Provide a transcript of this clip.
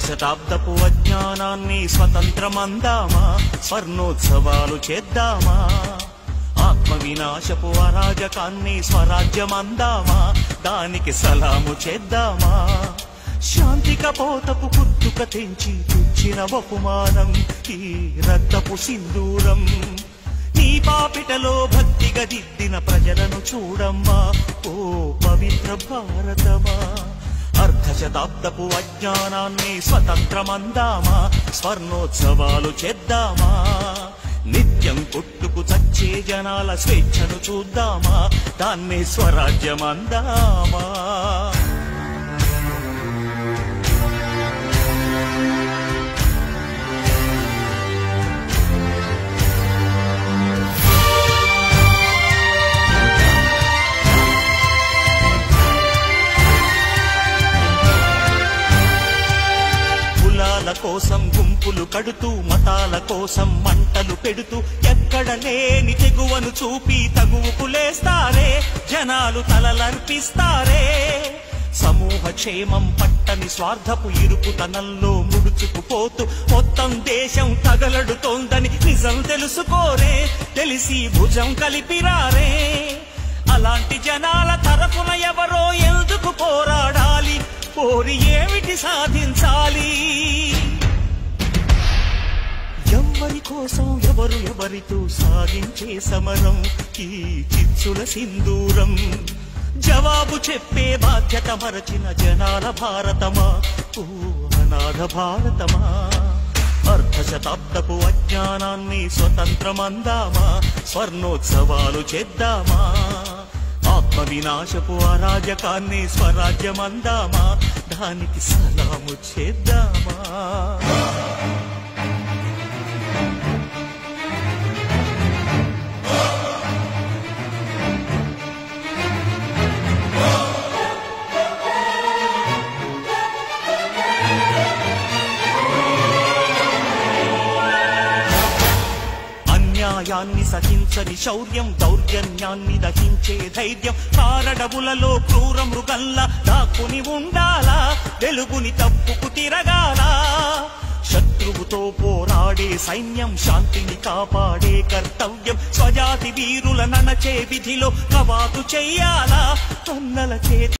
శతాబ్దపు అజ్ఞానాన్ని స్వతంత్రమందామా, స్వర్ణోత్సవాలు చేద్దామా. ఆత్మ వినాశపు అరాజకాన్ని స్వరాజ్యమందామా, దానికి సలాము చేద్దామా. శాంతి కపోతపు పుట్టుక తెంచి తెచ్చిన బహుమానం ఈ రక్తపు సింధూరం. నీ పాపిటలో భక్తిగా దిద్దిన ప్రజలను చూడమ్మా, ఓ పవిత్ర భారతమా. అర్ధశతాబ్దపు అజ్ఞానాన్ని స్వతంత్రమందామా, స్వర్ణోత్సవాలు చేద్దామా. నిత్యం కొట్టుకు చచ్చే జనాల స్వేచ్ఛను చూద్దామా, దాన్ని స్వరాజ్యమందామా. కోసం గుంపులు కడుతూ, మతాల కోసం మంటలు పెడుతూ, ఎక్కడ లేని తెగువను చూపి తగువుకు లేస్తారే, జనాలు తలలర్పిస్తారే. సమూహ క్షేమం పట్టని స్వార్థపు ఇరుకుతనంలో ముడుచుకుపోతూ మొత్తం దేశం తగలడుతోందని నిజం తెలుసుకోరే, తెలిసి భుజం కలిపిరారే. అలాంటి జనాల తరపున ఎవరో ఎందుకు పోరాడాలి, కోరి ఏమిటి సాధించాలి. ఎవరి కోసం ఎవరు ఎవరితో సాగించే సమరం ఈ చిచ్చుల సింధూరం. జవాబు చెప్పే బాధ్యత మరచిన జనాల భారతమా, ఓ అనాథ భారతమా. అర్ధశతాబ్దపు అజ్ఞానాన్ని స్వతంత్రమందామా, స్వర్ణోత్సవాలు చేద్దామా. ఆత్మ వినాశపు అరాజకాన్ని స్వరాజ్యమందామా, దానికి సలాము చేద్దామా. న్యాయాన్ని సహించని శౌర్యం, దౌర్జన్యాన్ని దహించే ధైర్యం, కారడవులలో క్రూర మృగంలా దాక్కుని ఉండాలా, వెలుగుని తప్పుకు తిరగాలా. శత్రువుతో పోరాడే సైన్యం, శాంతిని కాపాడే కర్తవ్యం, స్వజాతి వీరుల ననచే విధిలో కవాతు చెయ్యాలా. కన్నల చేతి